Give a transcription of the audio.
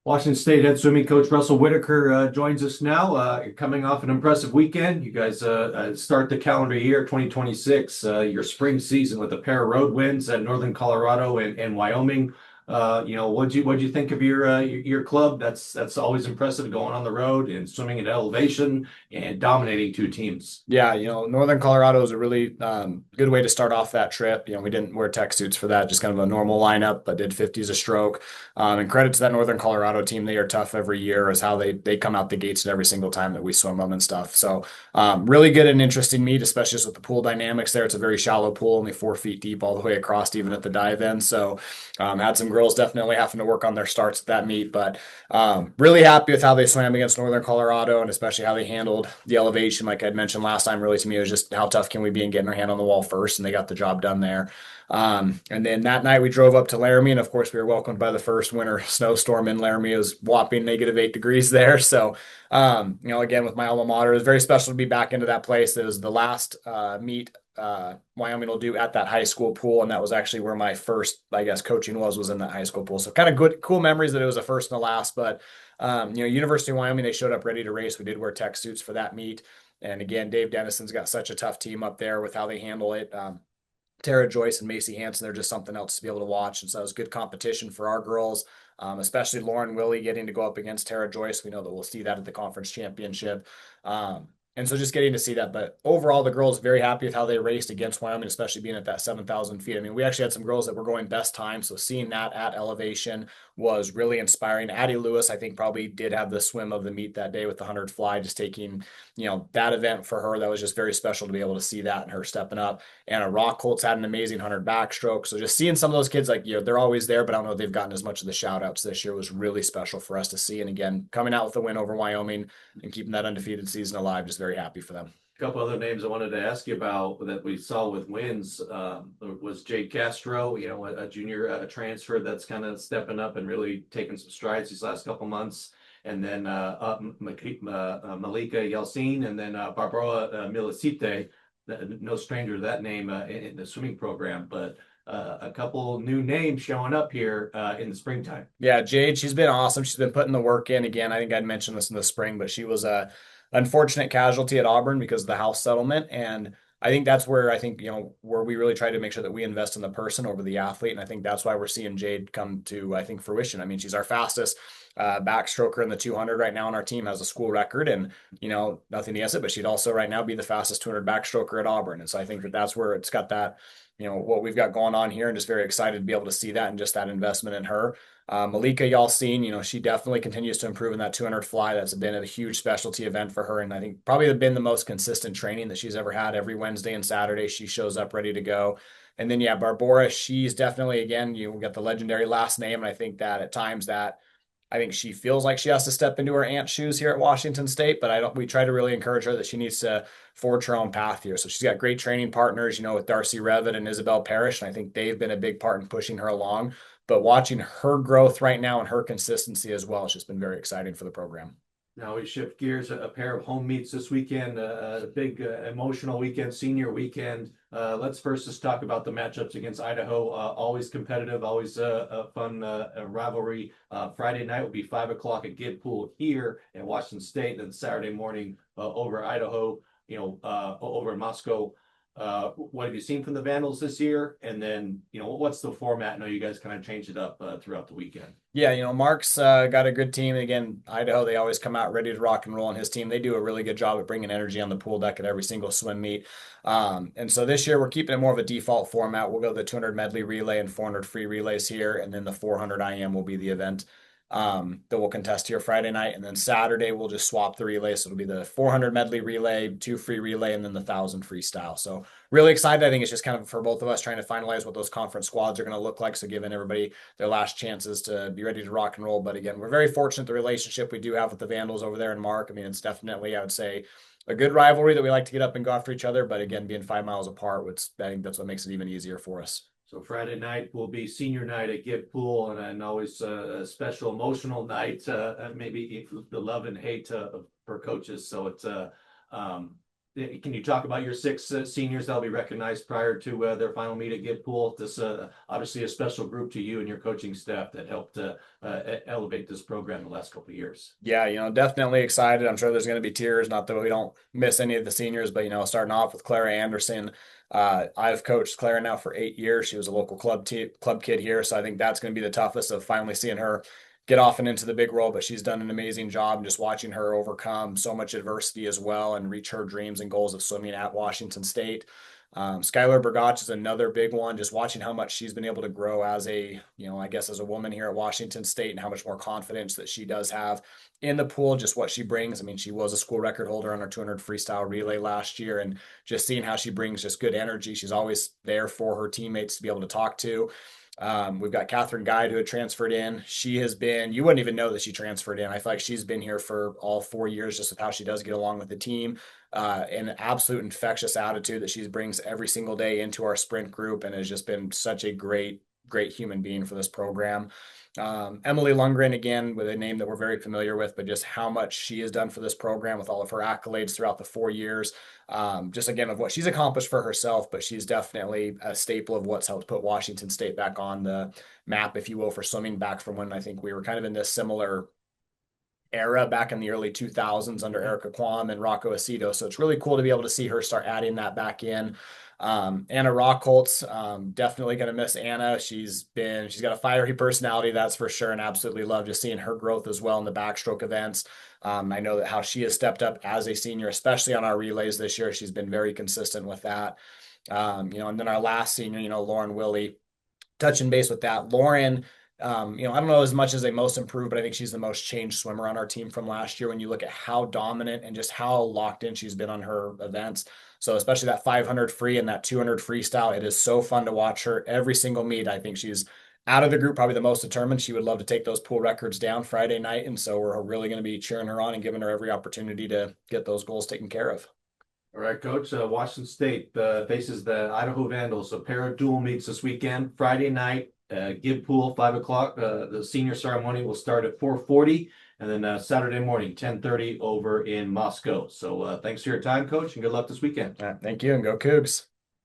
Washington State head swimming coach Russell Whitaker joins us now. Coming off an impressive weekend, you guys start the calendar year 2026, your spring season with a pair of road wins at Northern Colorado and Wyoming. What'd you think of your club? That's always impressive going on the road and swimming at elevation and dominating two teams. Yeah, Northern Colorado is a really good way to start off that trip. We didn't wear tech suits for that, just kind of a normal lineup, but did 50s a stroke. And credit to that Northern Colorado team. They are tough every year as how they come out the gates at every single time that we swim them and stuff. So really good and interesting meet, especially just with the pool dynamics there. It's a very shallow pool, only 4 feet deep all the way across, even at the dive end. So had some girls definitely having to work on their starts at that meet, but really happy with how they swam against Northern Colorado and especially how they handled the elevation. Like I'd mentioned last time, really to me, it was just how tough can we be in getting our hand on the wall first, and they got the job done there. And then that night we drove up to Laramie, and of course we were welcomed by the first winter snowstorm in Laramie. It was whopping -8 degrees there. So, again, with my alma mater, it was very special to be back into that place. It was the last meet Wyoming will do at that high school pool, and that was actually where my first, I guess, coaching was in that high school pool. So kind of good, cool memories that it was the first and the last. But University of Wyoming, they showed up ready to race. We did wear tech suits for that meet, and again, Dave Dennison's got such a tough team up there with how they handle it. Tara Joyce and Macy Hansen, they're just something else to be able to watch, and so it was good competition for our girls. Especially Lauren Willie getting to go up against Tara Joyce. We know that we'll see that at the conference championship. And so just getting to see that. But overall, the girls very happy with how they raced against Wyoming, especially being at that 7,000 feet. I mean, we actually had some girls that were going best time. So seeing that at elevation was really inspiring. Addie Lewis, I think, probably did have the swim of the meet that day with the 100 fly, just taking, that event for her. That was just very special to be able to see that and her stepping up. Anna Rockholtz had an amazing 100 backstroke. So just seeing some of those kids, like, they're always there, but I don't know if they've gotten as much of the shout outs this year was really special for us to see. And again, coming out with a win over Wyoming and keeping that undefeated season alive, just very happy for them. A couple other names I wanted to ask you about that we saw with wins was Jade Castro, a junior transfer that's kind of stepping up and really taking some strides these last couple months. And then Malika Yeltsin, and then Barbara Milicite, no stranger to that name in the swimming program, but a couple new names showing up here in the springtime. Yeah, Jade, she's been awesome. She's been putting the work in. Again, I think I'd mentioned this in the spring, but she was a unfortunate casualty at Auburn because of the house settlement. And I think that's where where we really try to make sure that we invest in the person over the athlete. And I think that's why we're seeing Jade come to, I think, fruition. I mean, she's our fastest backstroker in the 200 right now on our team, has a school record, and, nothing against it, but she'd also right now be the fastest 200 backstroker at Auburn. And so I think that that's where it's got that, what we've got going on here, and just very excited to be able to see that and just that investment in her. Malika Yalcin, she definitely continues to improve in that 200 fly. That's been a huge specialty event for her. And I think probably been the most consistent training that she's ever had. Every Wednesday and Saturday, she shows up ready to go. And then, Barbora, she's definitely, again, you got the legendary last name. And I think that at times I think she feels like she has to step into her aunt's shoes here at Washington State, but we try to really encourage her that she needs to forge her own path here. So she's got great training partners, with Darcy Revitt and Isabel Parrish. And I think they've been a big part in pushing her along. But watching her growth right now and her consistency as well, it's just been very exciting for the program. Now we shift gears, a pair of home meets this weekend, a big emotional weekend, senior weekend. Let's first just talk about the matchups against Idaho. Always competitive, always a fun rivalry. Friday night will be 5 o'clock at Gid Pool here at Washington State, and then Saturday morning over Idaho, over in Moscow. What have you seen from the Vandals this year? And then, what's the format? I know you guys kind of changed it up throughout the weekend. Yeah, Mark's got a good team. Again, Idaho, they always come out ready to rock and roll, and his team, they do a really good job at bringing energy on the pool deck at every single swim meet. And so this year we're keeping it more of a default format. We'll go the 200 medley relay and 400 free relays here, and then the 400 IM will be the event that we'll contest here Friday night. And then Saturday, we'll just swap the relays. So it'll be the 400 medley relay, 2 free relay, and then the 1,000 freestyle. So really excited. I think it's just kind of for both of us trying to finalize what those conference squads are going to look like. So giving everybody their last chances to be ready to rock and roll. But again, we're very fortunate the relationship we do have with the Vandals over there in Mark. I mean, it's definitely, I would say, a good rivalry that we like to get up and go after each other. But again, being 5 miles apart, I think that's what makes it even easier for us. So Friday night will be senior night at Gid Pool, and always a special emotional night, maybe the love and hate for coaches. So it's can you talk about your six seniors that'll be recognized prior to their final meet at Give Pool? This obviously a special group to you and your coaching staff that helped elevate this program the last couple of years. Yeah, definitely excited. I'm sure there's going to be tears. Not that we don't miss any of the seniors, but starting off with Clara Anderson. I've coached Clara now for 8 years. She was a local club kid here, so I think that's going to be the toughest of finally seeing her get off and into the big role. But she's done an amazing job, and just watching her overcome so much adversity as well and reach her dreams and goals of swimming at Washington State. Skylar Burgach is another big one, just watching how much she's been able to grow as I guess as a woman here at Washington State, and how much more confidence that she does have in the pool, just what she brings. I mean, she was a school record holder on her 200 freestyle relay last year, and just seeing how she brings just good energy. She's always there for her teammates to be able to talk to. We've got Catherine Guide, who had transferred in. She has been, you wouldn't even know that she transferred in. I feel like she's been here for all 4 years, just with how she does get along with the team. An absolute infectious attitude that she brings every single day into our sprint group, and has just been such a great human being for this program. Emily Lundgren, again, with a name that we're very familiar with, but just how much she has done for this program with all of her accolades throughout the 4 years. Just again, of what she's accomplished for herself, but she's definitely a staple of what's helped put Washington State back on the map, if you will, for swimming, back from when I think we were kind of in this similar era back in the early 2000s under Erica Kwam and Rocco Aceto. So it's really cool to be able to see her start adding that back in. Anna Rockholtz, definitely going to miss Anna. She's got a fiery personality, that's for sure, and absolutely love just seeing her growth as well in the backstroke events. I know that how she has stepped up as a senior, especially on our relays this year. She's been very consistent with that. And then our last senior, Lauren Willie, touching base with that. Lauren, I don't know as much as a most improved, but I think she's the most changed swimmer on our team from last year when you look at how dominant and just how locked in she's been on her events. So especially that 500 free and that 200 freestyle, it is so fun to watch her every single meet. I think she's out of the group probably the most determined. She would love to take those pool records down Friday night. And so we're really going to be cheering her on and giving her every opportunity to get those goals taken care of. All right, Coach. Washington State faces the Idaho Vandals. A pair of dual meets this weekend. Friday night, Give Pool, 5 o'clock. The senior ceremony will start at 4:40, and then Saturday morning, 10:30 over in Moscow. So thanks for your time, Coach, and good luck this weekend. Thank you, and go Cougs.